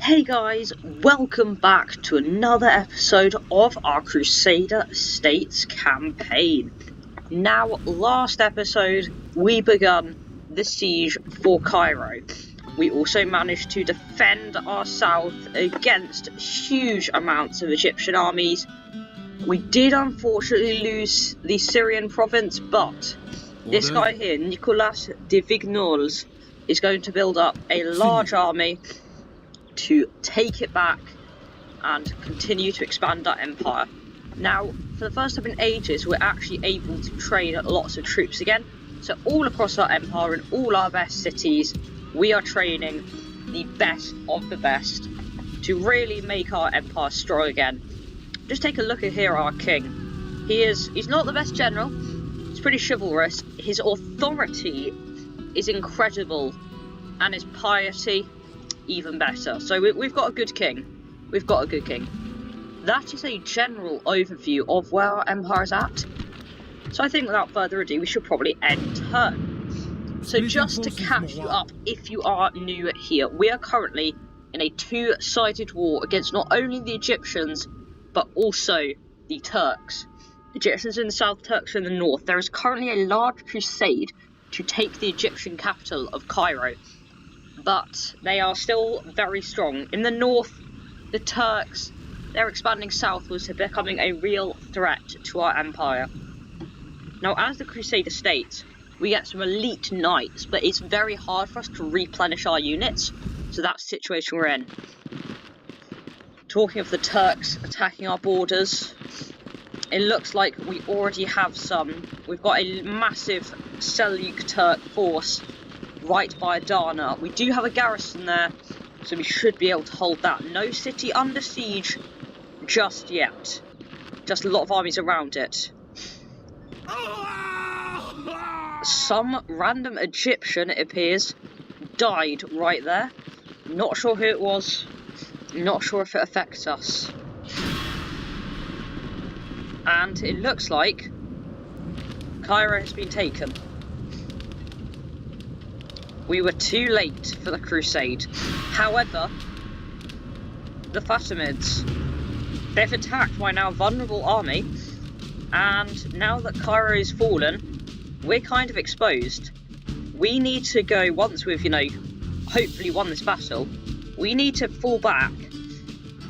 Hey guys, welcome back to another episode of our Crusader States campaign. Now, last episode, we begun the siege for Cairo. We also managed to defend our south against huge amounts of Egyptian armies. We did unfortunately lose the Syrian province, but this guy here, Nicolas de Vignoles, is going to build up a large army to take it back and continue to expand our empire. Now, for the first time in ages, we're actually able to train lots of troops again. So all across our empire, in all our best cities, we are training the best of the best to really make our empire strong again. Just take a look at here, our king. He's not the best general. He's pretty chivalrous. His authority is incredible, and his piety even better. So we've got a good king. We've got a good king. That is a general overview of where our empire is at. So I think without further ado, we should probably end turn. So just to catch you up, if you are new here, we are currently in a two-sided war against not only the Egyptians, but also the Turks. The Egyptians in the south, Turks in the north. There is currently a large crusade to take the Egyptian capital of Cairo, but they are still very strong. In the north, the Turks, they're expanding southwards, they're becoming a real threat to our empire. Now, as the Crusader states, we get some elite knights, but it's very hard for us to replenish our units, so that's the situation we're in. Talking of the Turks attacking our borders, it looks like we already have some. We've got a massive Seljuk Turk force right by Adana. We do have a garrison there, so we should be able to hold that. No city under siege just yet. Just a lot of armies around it. Some random Egyptian, it appears, died right there. Not sure who it was. Not sure if it affects us. And it looks like Cairo has been taken. We were too late for the crusade. However, the Fatimids, they've attacked my now vulnerable army, and now that Cairo is fallen, we're kind of exposed. We need to go, once we've, hopefully won this battle, we need to fall back,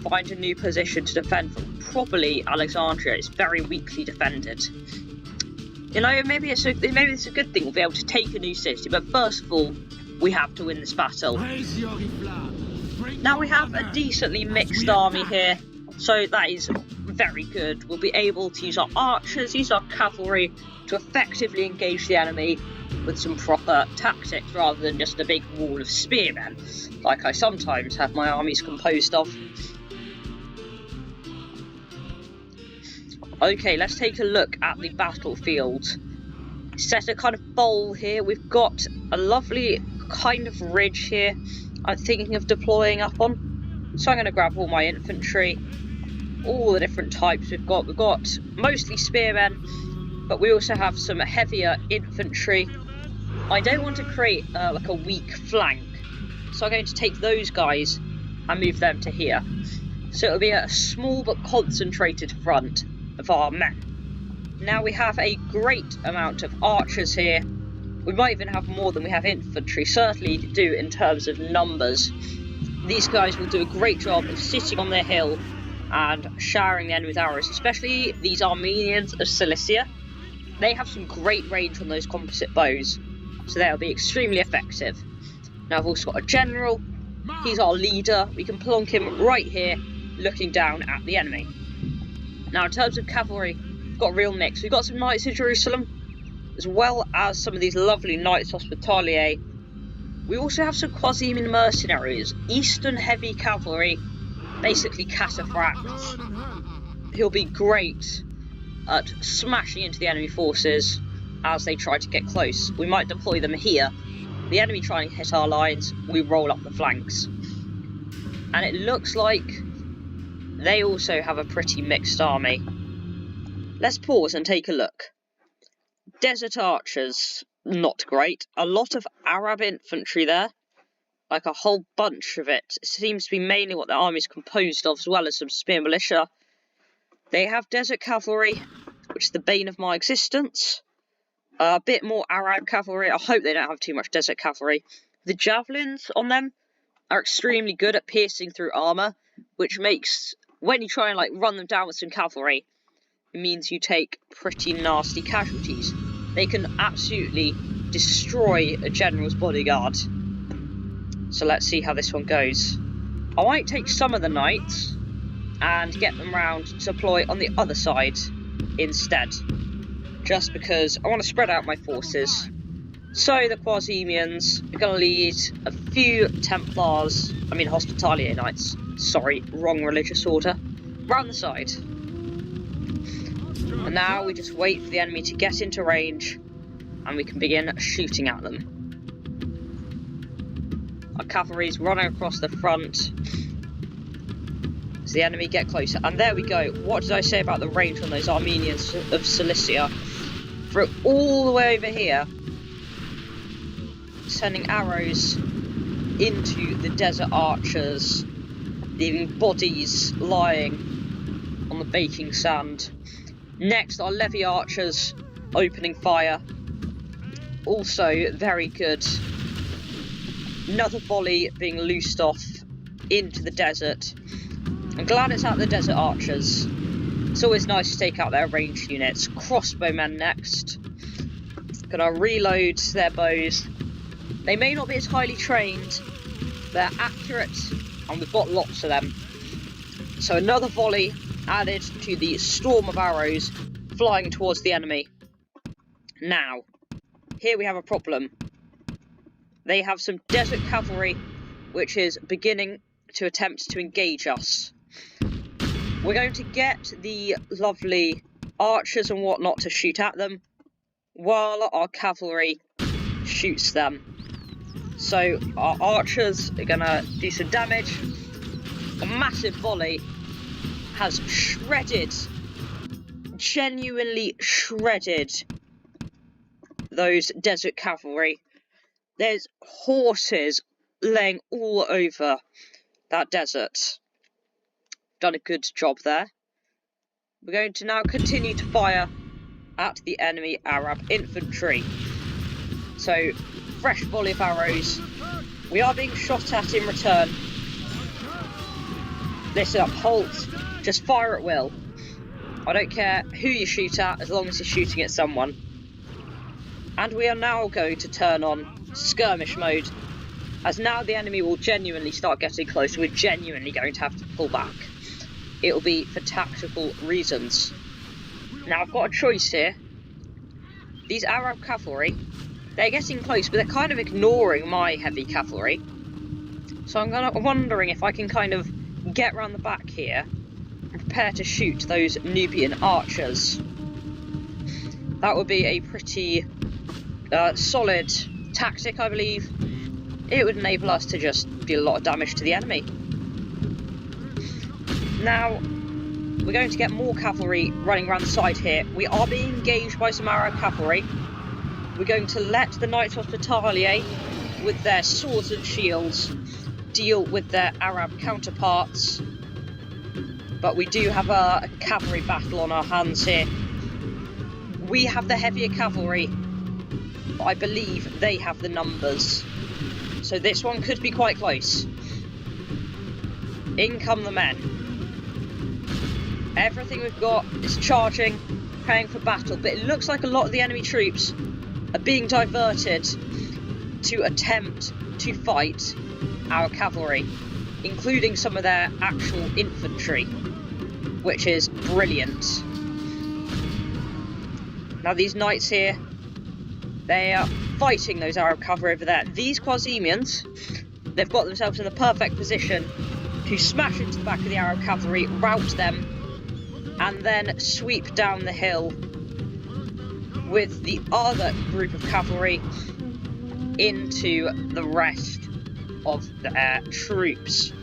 find a new position to defend from. Probably Alexandria is very weakly defended. Maybe it's a good thing we'll be able to take a new city, but first of all, we have to win this battle. Now we have a decently mixed army here, so that is very good. We'll be able to use our archers, use our cavalry to effectively engage the enemy with some proper tactics rather than just a big wall of spearmen, like I sometimes have my armies composed of. Okay, let's take a look at the battlefield. Set a kind of bowl here. We've got a lovely kind of ridge here I'm thinking of deploying up on. So I'm going to grab all my infantry, all the different types we've got. We've got mostly spearmen, but we also have some heavier infantry. I don't want to create like a weak flank, so I'm going to take those guys and move them to here. So it'll be a small but concentrated front of our men. Now we have a great amount of archers here. We might even have more than we have infantry, certainly do in terms of numbers. These guys will do a great job of sitting on their hill and showering the enemy with arrows, especially these Armenians of Cilicia. They have some great range on those composite bows, so they'll be extremely effective. Now I've also got a general. He's our leader. We can plonk him right here, looking down at the enemy. Now in terms of cavalry, we've got a real mix. We've got some knights of Jerusalem, as well as some of these lovely knights hospitalier. We also have some Quasiman mercenaries, Eastern heavy cavalry, basically cataphracts. He'll be great at smashing into the enemy forces as they try to get close. We might deploy them here. The enemy trying to hit our lines, we roll up the flanks. And it looks like they also have a pretty mixed army. Let's pause and take a look. Desert archers, not great. A lot of Arab infantry there. like a whole bunch of it. It seems to be mainly what the army is composed of, as well as some spear militia. They have desert cavalry, which is the bane of my existence. A bit more Arab cavalry. I hope they don't have too much desert cavalry. The javelins on them are extremely good at piercing through armour, which makes, when you try and like run them down with some cavalry, it means you take pretty nasty casualties. They can absolutely destroy a general's bodyguard. So let's see how this one goes. I might take some of the knights and get them round to deploy on the other side instead, just because I want to spread out my forces. So the Quasimians are going to lead a few Templars, Hospitalier Knights, sorry, wrong religious order, round the side. And now we just wait for the enemy to get into range and we can begin shooting at them. Our cavalry's running across the front as the enemy get closer. And there we go. What did I say about the range on those Armenians of Cilicia? Through all the way over here, sending arrows into the desert archers, leaving bodies lying on the baking sand. Next, our levy archers opening fire. Also very good. Another volley being loosed off into the desert. I'm glad it's out the desert archers. It's always nice to take out their ranged units. Crossbowmen next. Gonna reload their bows. They may not be as highly trained, they're accurate, and we've got lots of them. So another volley added to the storm of arrows flying towards the enemy. Now, here we have a problem. They have some desert cavalry, which is beginning to attempt to engage us. We're going to get the lovely archers and whatnot to shoot at them, while our cavalry shoots them. So our archers are going to do some damage. A massive volley has shredded, genuinely shredded those desert cavalry. There's horses laying all over that desert. Done a good job there. We're going to now continue to fire at the enemy Arab infantry. So, fresh volley of arrows. We are being shot at in return. Listen up, halt. Just fire at will. I don't care who you shoot at, as long as you're shooting at someone. And we are now going to turn on skirmish mode, as now the enemy will genuinely start getting close. We're genuinely going to have to pull back. It will be for tactical reasons. Now I've got a choice here. These Arab cavalry, they're getting close, but they're kind of ignoring my heavy cavalry. So I'm wondering if I can kind of get round the back here and prepare to shoot those Nubian archers. That would be a pretty solid tactic, I believe. It would enable us to just deal a lot of damage to the enemy. Now, we're going to get more cavalry running around the side here. We are being engaged by some Arab cavalry. We're going to let the Knights Hospitalier, with their swords and shields, deal with their Arab counterparts. But we do have a cavalry battle on our hands here. We have the heavier cavalry, but I believe they have the numbers. So this one could be quite close. In come the men. Everything we've got is charging, preparing for battle, but it looks like a lot of the enemy troops are being diverted to attempt to fight our cavalry, including some of their actual infantry, which is brilliant. Now these knights here, they are fighting those Arab cavalry over there. These Quasimians, they've got themselves in the perfect position to smash into the back of the Arab cavalry, rout them, and then sweep down the hill with the other group of cavalry into the rest of their troops.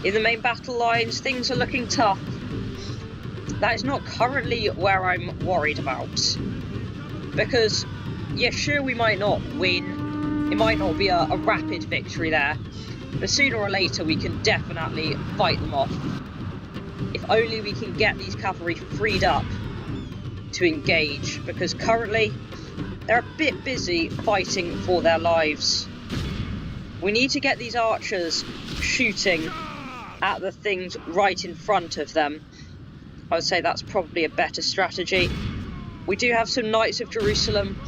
In the main battle lines, things are looking tough. That is not currently where I'm worried about. Because, yeah, sure, we might not win It might not be a rapid victory there, but sooner or later we can definitely fight them off. If only we can get these cavalry freed up to engage, because currently they're a bit busy fighting for their lives. We need to get these archers shooting at the things right in front of them. I would say that's probably a better strategy. We do have some Knights of Jerusalem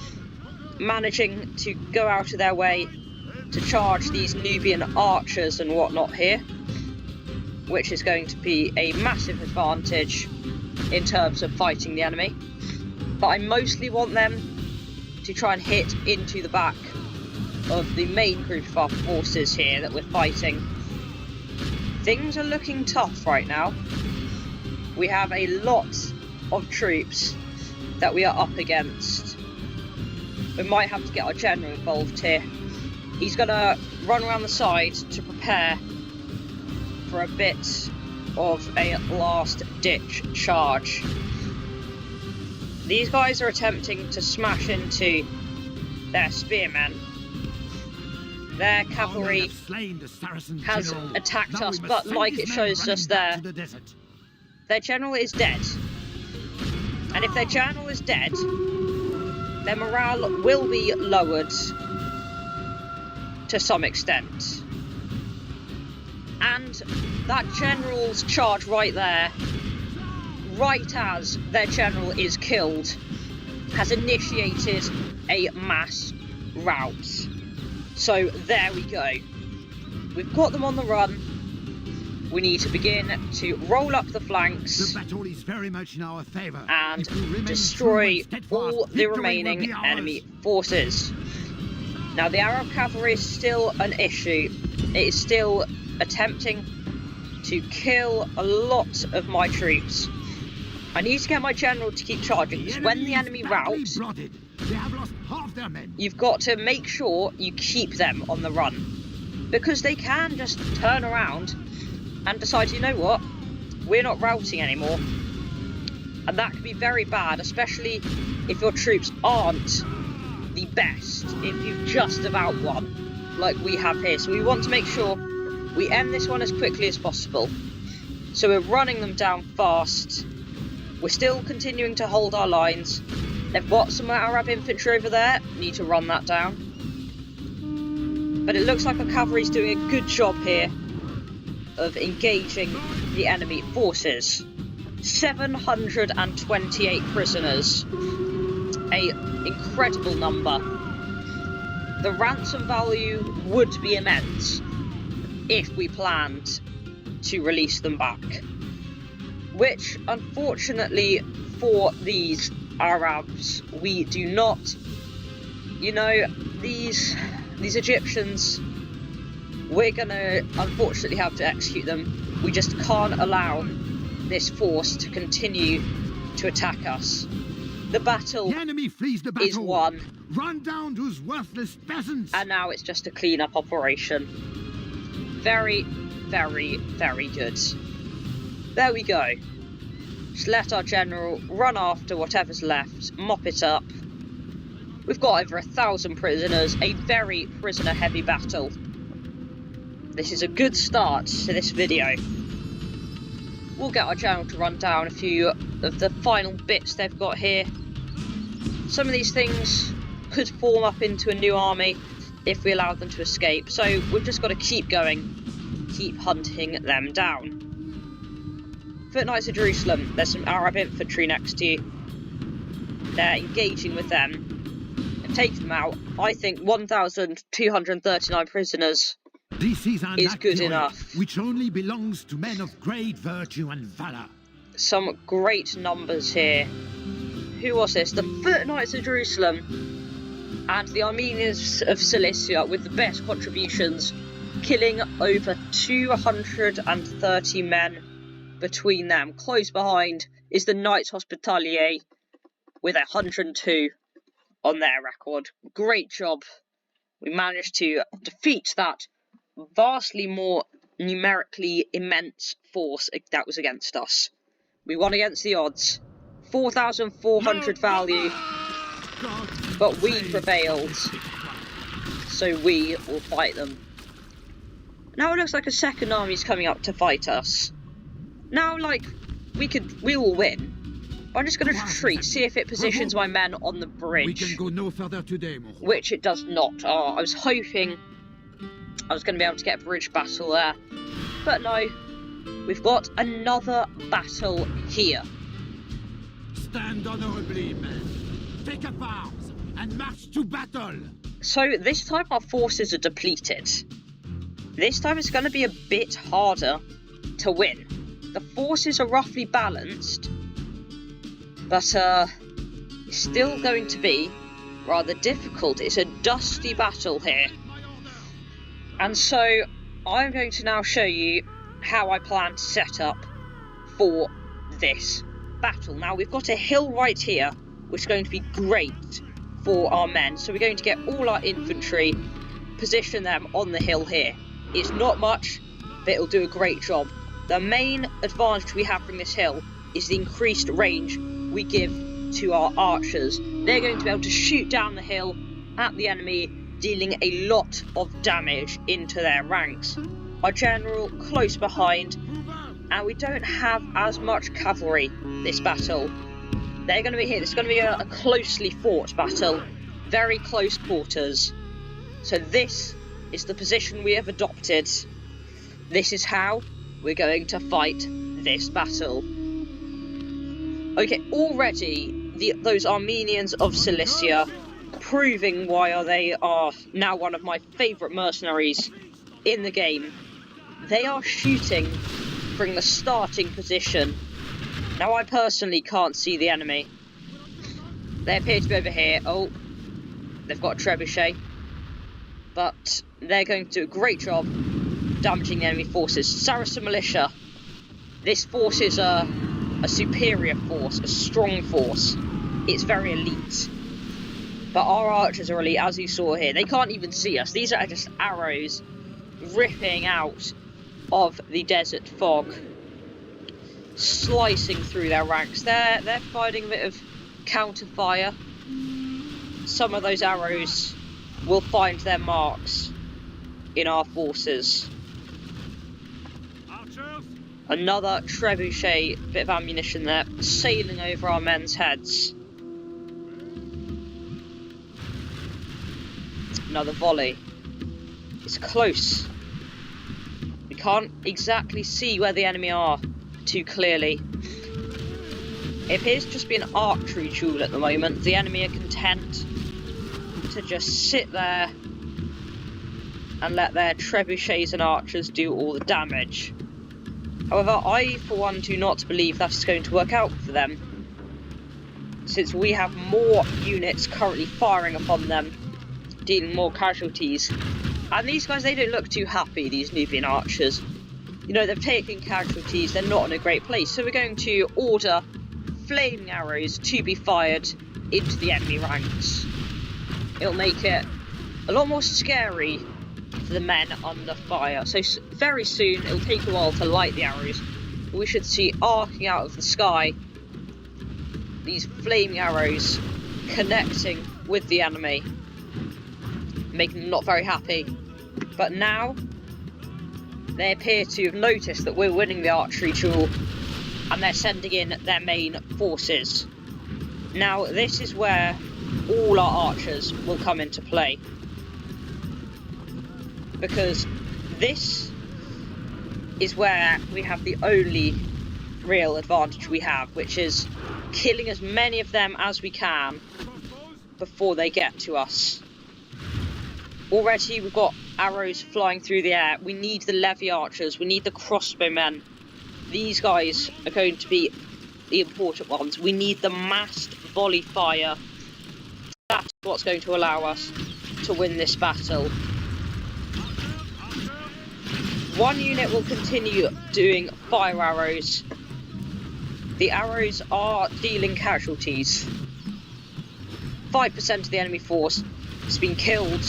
managing to go out of their way to charge these Nubian archers and whatnot here, which is going to be a massive advantage in terms of fighting the enemy. But I mostly want them to try and hit into the back of the main group of our forces here that we're fighting. Things are looking tough right now. We have a lot of troops that we are up against. We might have to get our general involved here. He's going to run around the side to prepare for a bit of a last-ditch charge. These guys are attempting to smash into their spearmen. Their cavalry has attacked us, but like it shows us there, their general is dead. And if their general is dead, their morale will be lowered to some extent. And that general's charge right there, right as their general is killed, has initiated a mass rout. So there we go. We've got them on the run. We need to begin to roll up the flanks. The battle is very much in our favor. And destroy all the remaining enemy forces. Now the Arab cavalry is still an issue. It is still attempting to kill a lot of my troops. I need to get my general to keep charging, because when the enemy routs, they have lost half their men. You've got to make sure you keep them on the run, because they can just turn around and decide, you know what, we're not routing anymore. And that can be very bad, especially if your troops aren't the best, if you've just about won, like we have here. So we want to make sure we end this one as quickly as possible. So we're running them down fast. We're still continuing to hold our lines. They've got some Arab infantry over there. Need to run that down. But it looks like our cavalry's doing a good job here of engaging the enemy forces. 728 prisoners. An incredible number. The ransom value would be immense if we planned to release them back. Which, unfortunately, for these Arabs, we do not. You know, these Egyptians, we're gonna unfortunately have to execute them. We just can't allow this force to continue to attack us. The battle, is won. Run down those worthless peasants. And now it's just a clean-up operation. Very, very, very good. There we go. Just let our general run after whatever's left, mop it up. We've got over 1,000 prisoners, a very prisoner-heavy battle. This is a good start to this video. We'll get our general to run down a few of the final bits they've got here. Some of these things could form up into a new army if we allow them to escape, so we've just got to keep going, keep hunting them down. Foot Knights of Jerusalem, there's some Arab infantry next to you. They're engaging with them and taking them out. I think 1,239 prisoners is good enough. Which only belongs to men of great virtue and valor. Some great numbers here. Who was this? The Foot Knights of Jerusalem and the Armenians of Cilicia with the best contributions, killing over 230 men between them. Close behind is the Knights Hospitalier with 102 on their record. Great job. We managed to defeat that vastly more numerically immense force that was against us. We won against the odds. 4,400 value, but we prevailed. so we will fight them. Now it looks like a second army's coming up to fight us. Now, like, we will win. I'm just going to retreat, see if it positions my men on the bridge. We can go no further today, mon roi. Which it does not. I was hoping I was going to be able to get a bridge battle there. But no, we've got another battle here. Stand honorably, men. Take up arms and march to battle. So this time our forces are depleted. This time it's going to be a bit harder to win. The forces are roughly balanced, but it's still going to be rather difficult. It's a dusty battle here. And so I'm going to now show you how I plan to set up for this battle. Now we've got a hill right here, which is going to be great for our men. So we're going to get all our infantry, position them on the hill here. It's not much, but it'll do a great job. The main advantage we have from this hill is the increased range we give to our archers. They're going to be able to shoot down the hill at the enemy, dealing a lot of damage into their ranks. Our general close behind, and we don't have as much cavalry this battle. They're going to be here. It's going to be a closely fought battle, very close quarters. So this is the position we have adopted. This is how we're going to fight this battle. Okay, already those Armenians of Cilicia proving why they are now one of my favourite mercenaries in the game. They are shooting from the starting position. Now I personally can't see the enemy. They appear to be over here. Oh, they've got a trebuchet. But they're going to do a great job damaging the enemy forces. Saracen militia. This force is a superior force, a strong force. It's very elite. But our archers are elite, as you saw here. They can't even see us. These are just arrows ripping out of the desert fog, slicing through their ranks. They're fighting a bit of counter fire. Some of those arrows will find their marks in our forces. Archers. Another trebuchet, bit of ammunition there, sailing over our men's heads. Another volley. It's close. We can't exactly see where the enemy are too clearly. It appears to just be an archery duel at the moment. The enemy are content to just sit there and let their trebuchets and archers do all the damage. However, I for one do not believe that is going to work out for them, since we have more units currently firing upon them, dealing more casualties. And these guys, they don't look too happy, these Nubian archers. You know, they've taken casualties, they're not in a great place. So we're going to order flaming arrows to be fired into the enemy ranks. It'll make it a lot more scary for the men under fire. So very soon, it'll take a while to light the arrows. But we should see arcing out of the sky these flaming arrows connecting with the enemy, making them not very happy. But now they appear to have noticed that we're winning the archery duel, and they're sending in their main forces. Now this is where all our archers will come into play, because this is where we have the only real advantage we have, which is killing as many of them as we can before they get to us. Already we've got arrows flying through the air. We need the levy archers, we need the crossbowmen. These guys are going to be the important ones. We need the massed volley fire. That's what's going to allow us to win this battle. One unit will continue doing fire arrows. The arrows are dealing casualties. 5% of the enemy force has been killed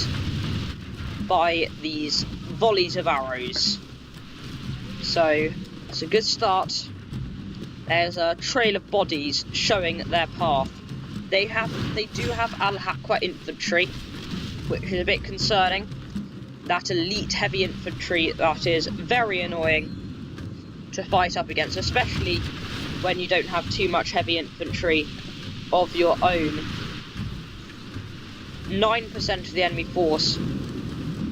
by these volleys of arrows. So it's a good start. There's a trail of bodies showing their path. They do have Al-Haqqa infantry, which is a bit concerning. That elite heavy infantry, that is very annoying to fight up against, especially when you don't have too much heavy infantry of your own. 9% of the enemy force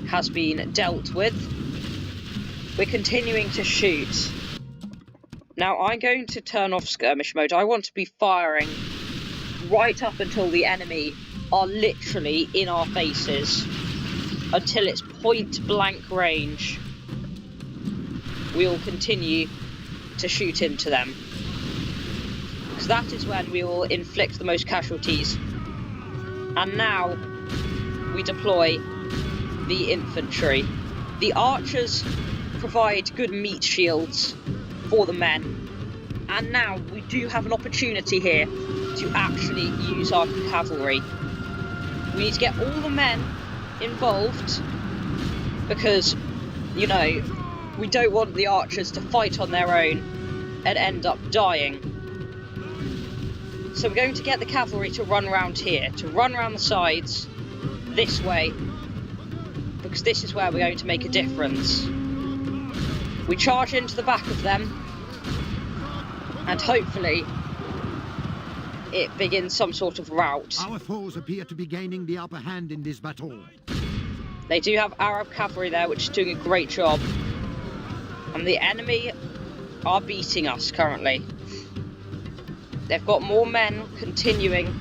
has been dealt with. We're continuing to shoot. Now I'm going to turn off skirmish mode. I want to be firing right up until the enemy are literally in our faces. Until it's point blank range, we will continue to shoot into them. Because that is when we will inflict the most casualties. And now we deploy the infantry. The archers provide good meat shields for the men. And now we do have an opportunity here to actually use our cavalry. We need to get all the men involved because, you know, we don't want the archers to fight on their own and end up dying. So we're going to get the cavalry to run around here, to run around the sides this way, because this is where we're going to make a difference. We charge into the back of them and hopefully it begins some sort of rout. Our foes appear to be gaining the upper hand in this battle. They do have Arab cavalry there, which is doing a great job. And the enemy are beating us currently. They've got more men continuing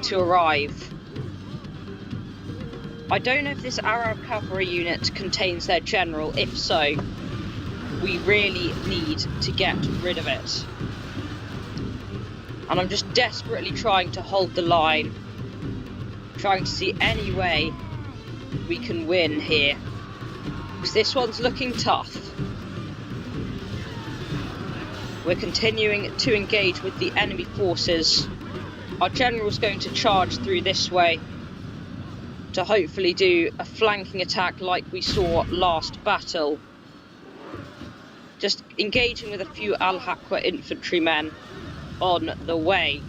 to arrive. I don't know if this Arab cavalry unit contains their general. If so, we really need to get rid of it. And I'm just desperately trying to hold the line, trying to see any way we can win here, because this one's looking tough. We're continuing to engage with the enemy forces. Our general's going to charge through this way to hopefully do a flanking attack like we saw last battle. Just engaging with a few Al-Haqqa infantrymen on the way.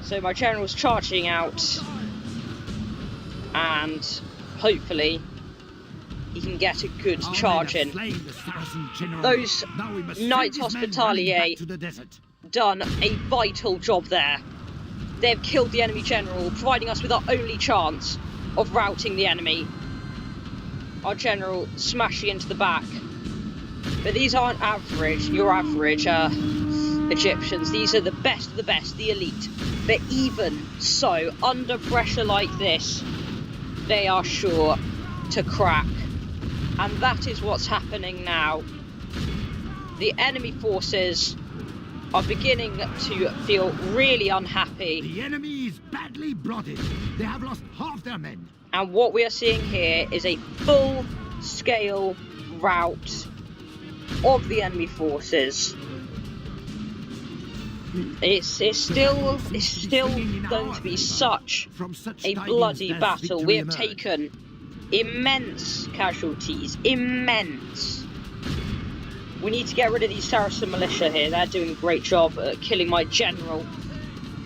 So my general's charging out, and hopefully he can get a good charge in. Those Knights Hospitalier done a vital job there. They've killed the enemy general, providing us with our only chance of routing the enemy. Our general smashing into the back. But these aren't average, your average Egyptians. These are the best of the best, the elite. But even so, under pressure like this, they are sure to crack. And that is what's happening now. The enemy forces are beginning to feel really unhappy. The enemy is badly blooded. They have lost half their men. And what we are seeing here is a full-scale rout of the enemy forces. It's still going to be such a bloody battle. We have taken immense casualties, immense. We need to get rid of these Saracen militia here. They're doing a great job at killing my general,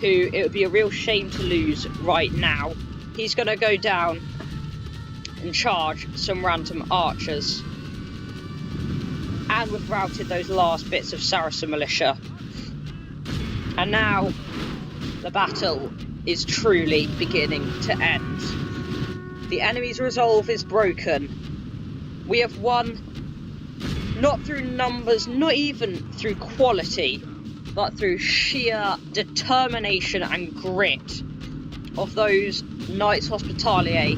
who it would be a real shame to lose right now. He's going to go down and charge some random archers. And we've routed those last bits of Saracen militia. And now the battle is truly beginning to end. The enemy's resolve is broken. We have won, not through numbers, not even through quality, but through sheer determination and grit of those Knights Hospitalier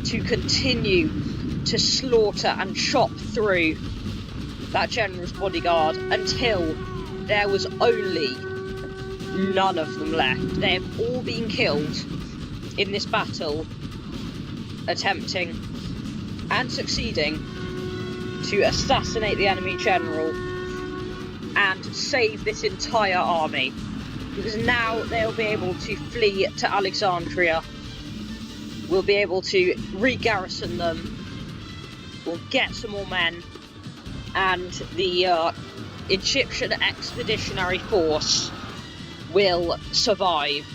to continue to slaughter and chop through that general's bodyguard until there was only none of them left. They have all been killed in this battle, attempting and succeeding to assassinate the enemy general and save this entire army, because now they'll be able to flee to Alexandria. We'll be able to re-garrison them, we'll get some more men, and the Egyptian expeditionary force will survive.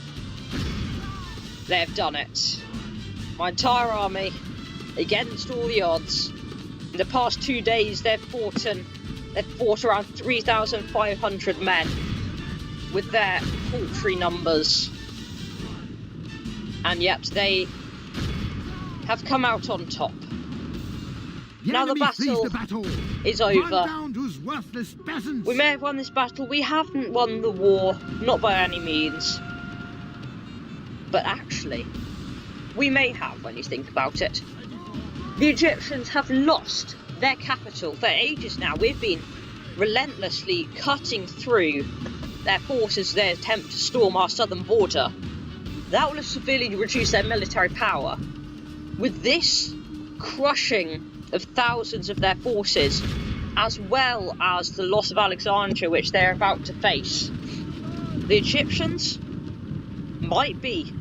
They've done it. my entire army, against all the odds. In the past 2 days, they've fought around 3,500 men with their paltry numbers, and yet they have come out on top. Now the battle is over. We may have won this battle. We haven't won the war, not by any means. But actually, we may have when you think about it. The Egyptians have lost their capital for ages now. We've been relentlessly cutting through their forces, their attempt to storm our southern border. That will have severely reduced their military power. With this crushing of thousands of their forces, as well as the loss of Alexandria, which they're about to face, the Egyptians might be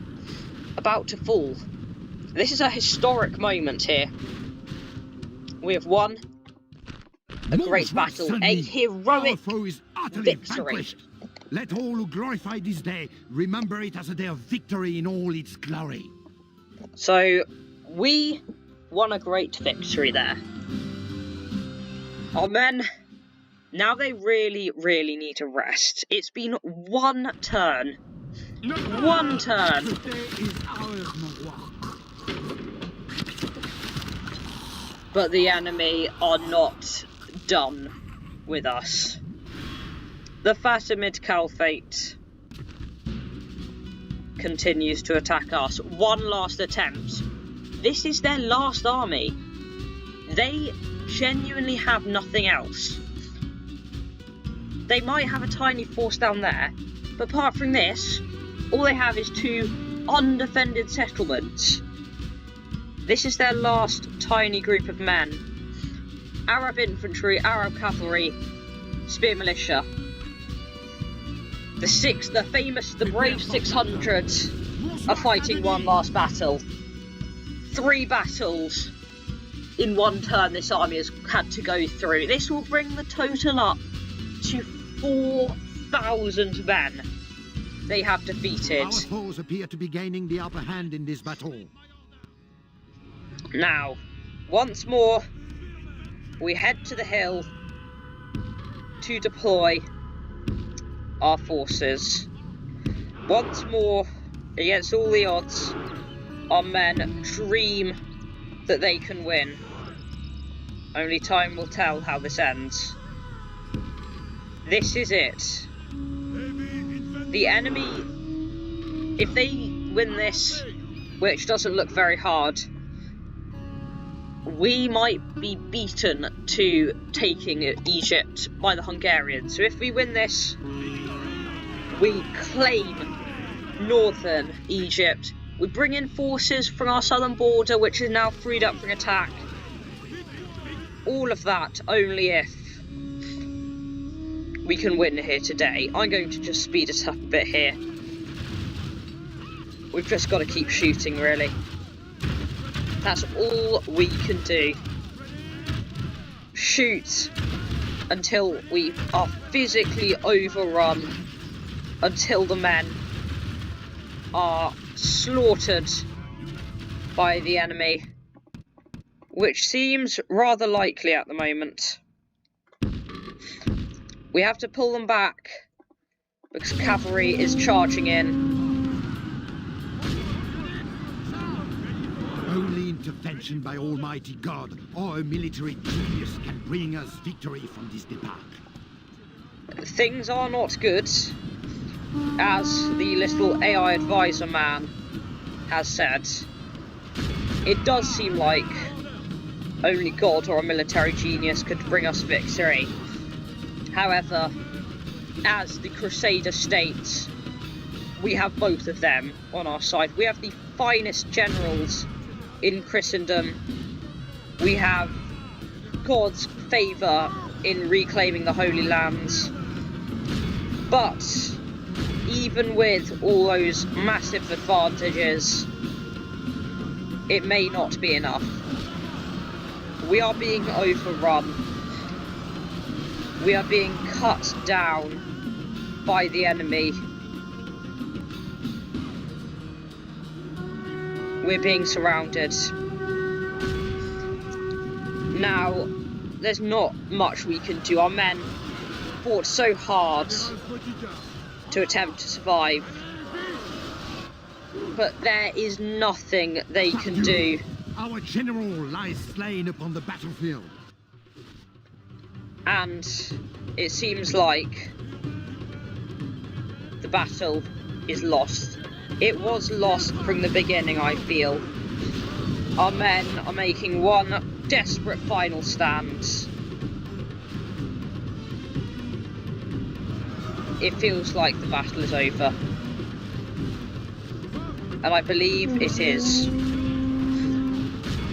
about to fall. This is a historic moment here. We have won a great battle, a heroic victory. Let all who glorify this day remember it as a day of victory in all its glory. So, we won a great victory there. Our men, now they really, really need to rest. It's been one turn. One turn. Today is ours, mon roi. But the enemy are not done with us. The Fatimid Caliphate continues to attack us. One last attempt. This is their last army. They genuinely have nothing else. They might have a tiny force down there, but apart from this, all they have is 2 undefended settlements. This is their last tiny group of men. Arab infantry, Arab cavalry, spear militia. The brave 600 are fighting one last battle. 3 battles in one turn this army has had to go through. This will bring the total up to 4,000 men they have defeated. Our foes appear to be gaining the upper hand in this battle. Now, once more, we head to the hill to deploy our forces. Once more, against all the odds, our men dream that they can win. Only time will tell how this ends. This is it. The enemy, if they win this, which doesn't look very hard, we might be beaten to taking Egypt by the Hungarians. So if we win this, we claim northern Egypt. We bring in forces from our southern border, which is now freed up for an attack. All of that only if we can win here today. I'm going to just speed it up a bit here. We've just got to keep shooting, really. That's all we can do. Shoot until we are physically overrun, until the men are slaughtered by the enemy, which seems rather likely at the moment. We have to pull them back because cavalry is charging in. Only intervention by Almighty God or a military genius can bring us victory from this debacle. Things are not good, as the little AI advisor man has said. It does seem like only God or a military genius could bring us victory. However, as the Crusader states, we have both of them on our side. We have the finest generals in Christendom. We have God's favour in reclaiming the Holy Lands. But even with all those massive advantages, it may not be enough. We are being overrun. We are being cut down by the enemy. We're being surrounded. Now, there's not much we can do. Our men fought so hard to attempt to survive, but there is nothing they can do. Our general lies slain upon the battlefield. And it seems like the battle is lost. It was lost from the beginning, I feel. Our men are making one desperate final stand. It feels like the battle is over. And I believe it is.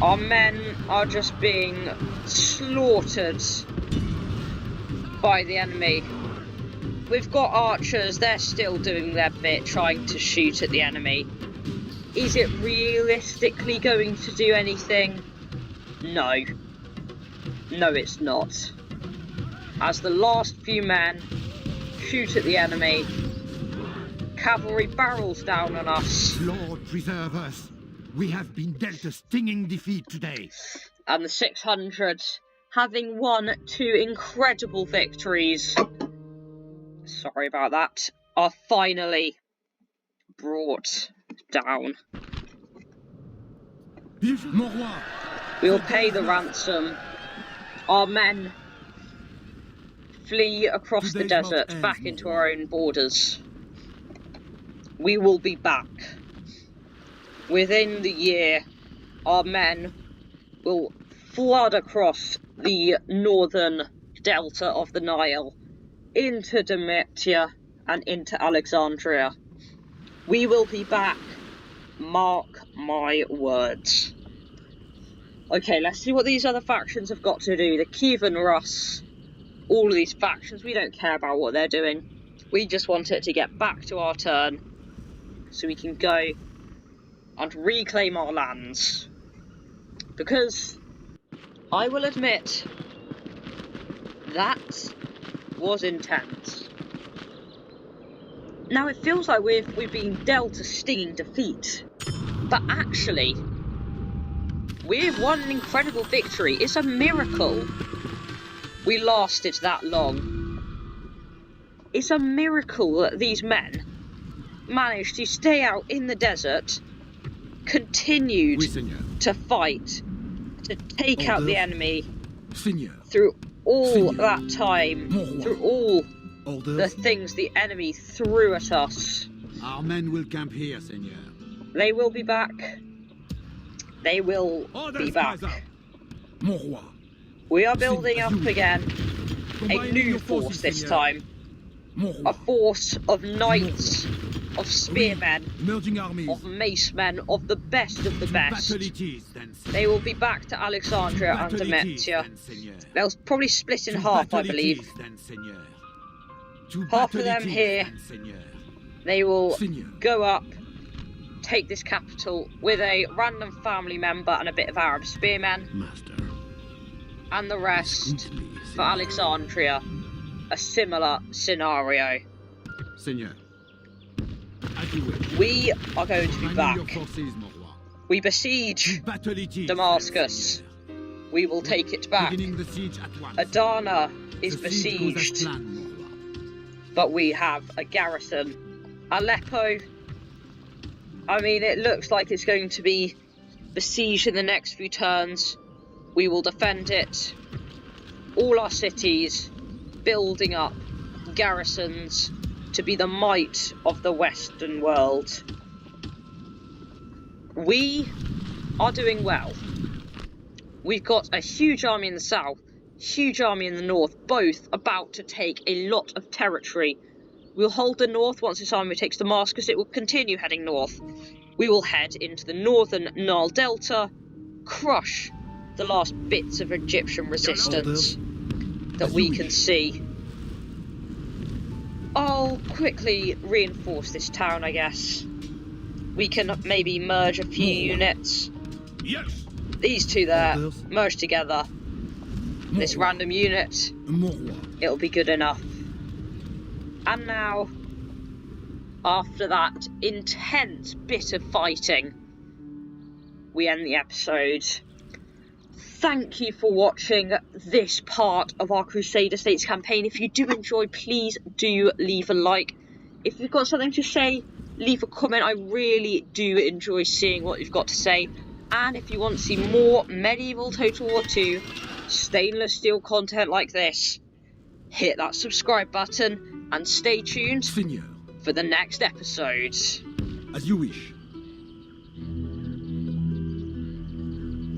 Our men are just being slaughtered by the enemy. We've got archers, they're still doing their bit, trying to shoot at the enemy. Is it realistically going to do anything? No. No, it's not. As the last few men shoot at the enemy, cavalry barrels down on us. Lord preserve us. We have been dealt a stinging defeat today. And the 600, having won 2 incredible victories, sorry about that, are finally brought down. We will pay the ransom. Our men flee across the desert back into our own borders. We will be back. Within the year, our men will flood across the northern delta of the Nile into Demetia and into Alexandria. We will be back. Mark my words. Okay, let's see what these other factions have got to do. The Kievan Rus, all of these factions, we don't care about what they're doing. We just want it to get back to our turn so we can go and reclaim our lands. Because I will admit that was intense. Now it feels like we've been dealt a stinging defeat, but actually we've won an incredible victory. It's a miracle we lasted that long. It's a miracle that these men managed to stay out in the desert, continued to fight, to take out the enemy through all that time, through all the things the enemy threw at us. Our men will camp here, Seigneur. They will be back. They will be back. We are building up again a new force this time. A force of knights, of spearmen, of macemen, of the best of the best. They will be back to Alexandria and Demetia. They'll probably split in half, I believe. Half of them here. They will go up, take this capital with a random family member and a bit of Arab spearmen. And the rest for Alexandria. A similar scenario. We are going to be back. We besiege Damascus. We will take it back. Adana is besieged, but we have a garrison. Aleppo, I mean, it looks like it's going to be besieged in the next few turns. We will defend it. All our cities building up garrisons to be the might of the Western world. We are doing well. We've got a huge army in the south, huge army in the north, both about to take a lot of territory. We'll hold the north. Once this army takes Damascus, it will continue heading north. We will head into the northern Nile Delta, crush the last bits of Egyptian resistance that we can see. I'll quickly reinforce this town, I guess. We can maybe merge a few units. Yes. These two there, merge together. This random unit, it'll be good enough. And now, after that intense bit of fighting, we end the episode. Thank you for watching this part of our Crusader States campaign. If you do enjoy, please do leave a like. If you've got something to say, leave a comment. I really do enjoy seeing what you've got to say. And if you want to see more medieval Total War 2 stainless steel content like this, hit that subscribe button and stay tuned Seigneur, for the next episode. as you wish.